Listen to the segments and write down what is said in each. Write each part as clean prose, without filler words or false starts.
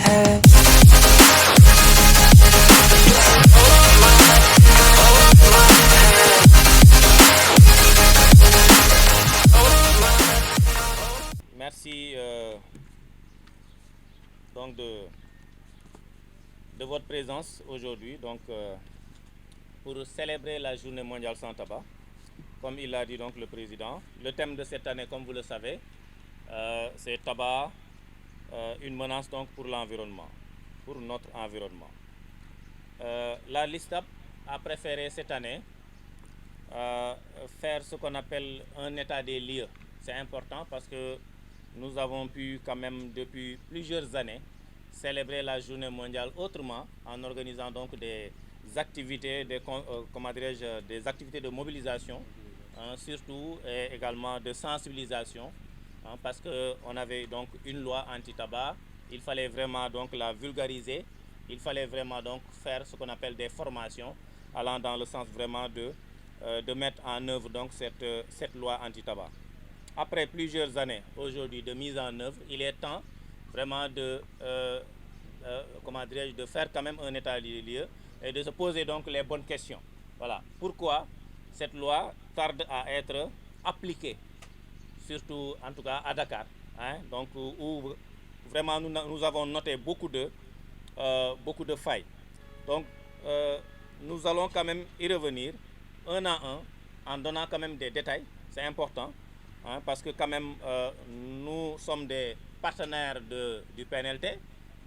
head. Merci donc de votre présence aujourd'hui pour célébrer la journée mondiale sans tabac. Comme il l'a dit donc le président, le thème de cette année, comme vous le savez, c'est tabac, une menace donc pour l'environnement, pour notre environnement. La LISTAB a préféré cette année faire ce qu'on appelle un état des lieux. C'est important parce que nous avons pu quand même depuis plusieurs années célébrer la journée mondiale autrement en organisant donc des activités, des activités de mobilisation, surtout et également de sensibilisation, parce qu'on avait donc une loi anti-tabac, il fallait vraiment donc la vulgariser, il fallait vraiment donc faire ce qu'on appelle des formations allant dans le sens vraiment de mettre en œuvre donc cette loi anti-tabac. Après plusieurs années aujourd'hui de mise en œuvre, il est temps vraiment de faire quand même un état des lieux et de se poser donc les bonnes questions. Voilà. Pourquoi cette loi tarde à être appliquée, surtout en tout cas à Dakar, donc où vraiment nous avons noté beaucoup de failles. Donc nous allons quand même y revenir un à un en donnant quand même des détails, c'est important. Parce que quand même nous sommes des partenaires du PNLT.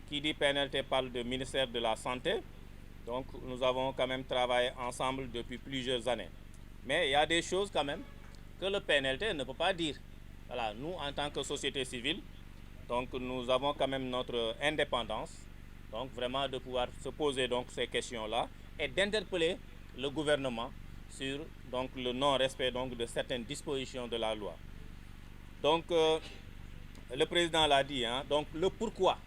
Qui dit PNLT parle du ministère de la Santé. Donc nous avons quand même travaillé ensemble depuis plusieurs années. Mais il y a des choses quand même que le PNLT ne peut pas dire. Voilà, nous en tant que société civile, donc nous avons quand même notre indépendance. Donc vraiment de pouvoir se poser donc ces questions-là et d'interpeller le gouvernement sur donc le non-respect donc de certaines dispositions de la loi. Donc le président l'a dit, donc le pourquoi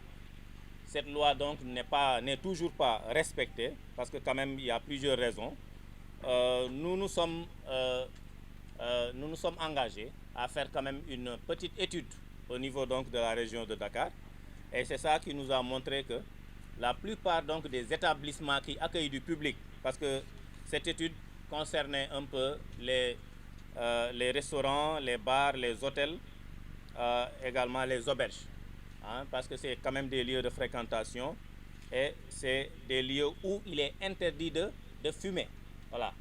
cette loi donc n'est toujours pas respectée, parce que quand même il y a plusieurs raisons. Nous nous sommes engagés à faire quand même une petite étude au niveau donc de la région de Dakar, et c'est ça qui nous a montré que la plupart donc des établissements qui accueillent du public, parce que cette étude concernait un peu les restaurants, les bars, les hôtels, également les auberges, parce que c'est quand même des lieux de fréquentation et c'est des lieux où il est interdit de fumer. Voilà.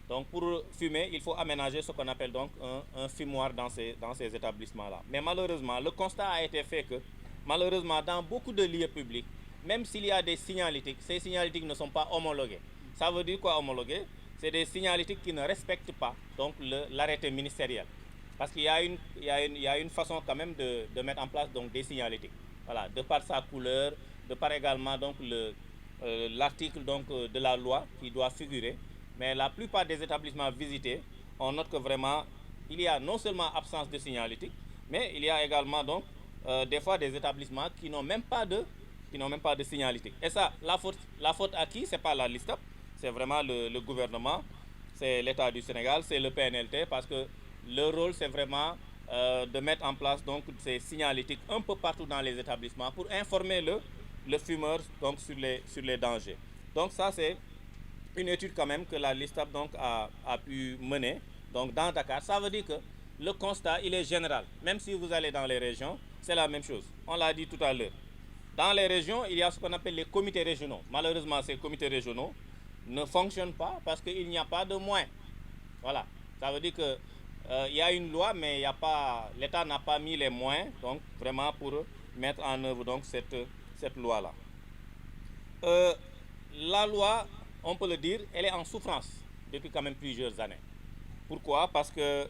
Donc pour fumer, il faut aménager ce qu'on appelle donc un fumoir dans ces établissements-là. Mais malheureusement, le constat a été fait que malheureusement dans beaucoup de lieux publics, même s'il y a des signalétiques, ces signalétiques ne sont pas homologués. Ça veut dire quoi homologué? C'est des signalétiques qui ne respectent pas donc l'arrêté ministériel. Parce qu'il y a une façon quand même de mettre en place donc des signalétiques. Voilà, de par sa couleur, de par également donc l'article donc de la loi qui doit figurer. Mais la plupart des établissements visités, on note que vraiment il y a non seulement absence de signalétique, mais il y a également donc des fois des établissements qui n'ont même pas de signalétique. Et ça, la faute à qui? C'est pas la LISTAB, c'est vraiment le gouvernement, c'est l'État du Sénégal, c'est le PNLT, parce que le rôle c'est vraiment de mettre en place donc ces signalétiques un peu partout dans les établissements pour informer le fumeur donc sur les dangers. Donc ça c'est une étude quand même que la LISTAB donc a pu mener donc dans Dakar. Ça veut dire que le constat il est général. Même si vous allez dans les régions, c'est la même chose. On l'a dit tout à l'heure. Dans les régions, il y a ce qu'on appelle les comités régionaux. Malheureusement, ces comités régionaux ne fonctionnent pas parce qu'il n'y a pas de moyens. Voilà. Ça veut dire que il y a une loi, mais l'État n'a pas mis les moyens donc vraiment pour mettre en œuvre donc cette loi-là. La loi, on peut le dire, elle est en souffrance depuis quand même plusieurs années. Pourquoi? Parce que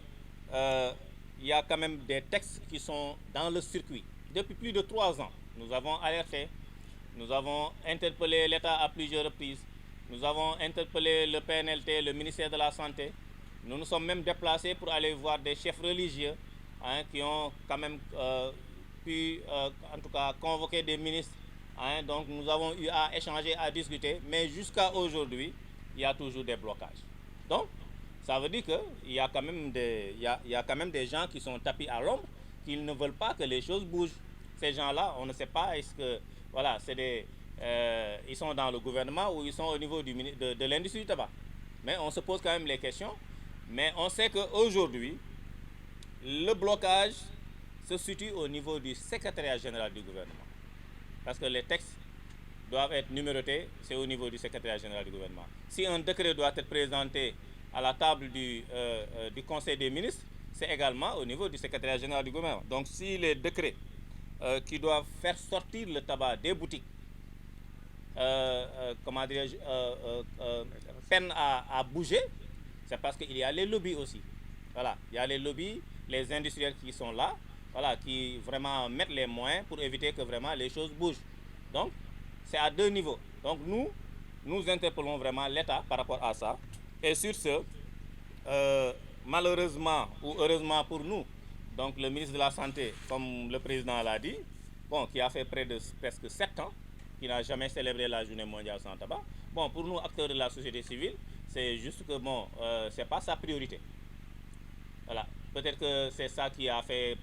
il y a quand même des textes qui sont dans le circuit. Depuis plus de 3 ans, nous avons alerté, nous avons interpellé l'État à plusieurs reprises, nous avons interpellé le PNLT, le ministère de la Santé. Nous nous sommes même déplacés pour aller voir des chefs religieux qui ont quand même pu, en tout cas, convoquer des ministres. Donc nous avons eu à échanger, à discuter, mais jusqu'à aujourd'hui, il y a toujours des blocages. Donc, ça veut dire qu'il y a quand même des gens qui sont tapis à l'ombre, qui ne veulent pas que les choses bougent. ces gens-là, on ne sait pas, est-ce que, voilà, ils sont dans le gouvernement ou ils sont au niveau de l'industrie du tabac. Mais on se pose quand même les questions. Mais on sait qu'aujourd'hui, le blocage se situe au niveau du secrétariat général du gouvernement. Parce que les textes doivent être numérotés, c'est au niveau du secrétariat général du gouvernement. Si un décret doit être présenté à la table du Conseil des ministres, c'est également au niveau du secrétariat général du gouvernement. Donc si les décrets qui doivent faire sortir le tabac des boutiques peinent à bouger, c'est parce qu'il y a les lobbies aussi. Voilà, il y a les lobbies, les industriels qui sont là, voilà, qui vraiment mettent les moyens pour éviter que vraiment les choses bougent. Donc, c'est à deux niveaux. Donc, nous interpellons vraiment l'État par rapport à ça. Et sur ce, malheureusement ou heureusement pour nous, donc le ministre de la Santé, comme le président l'a dit, bon, qui a fait près de presque 7 ans, qui n'a jamais célébré la journée mondiale sans tabac. Bon, pour nous, acteurs de la société civile, c'est juste que, bon, c'est pas sa priorité. Voilà. Peut-être que c'est ça qui a fait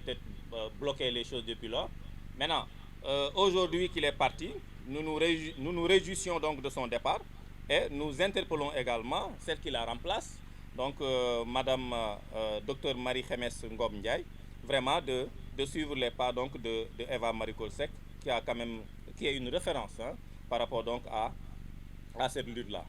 bloquer les choses depuis lors. Maintenant, aujourd'hui qu'il est parti, nous nous réjouissons donc de son départ et nous interpellons également celle qui la remplace, donc Madame Dr Marie Khémesse Ngom Ndiaye, vraiment de suivre les pas donc de Eva Marie Coll Seck, qui est une référence hein, par rapport donc à cette lutte-là.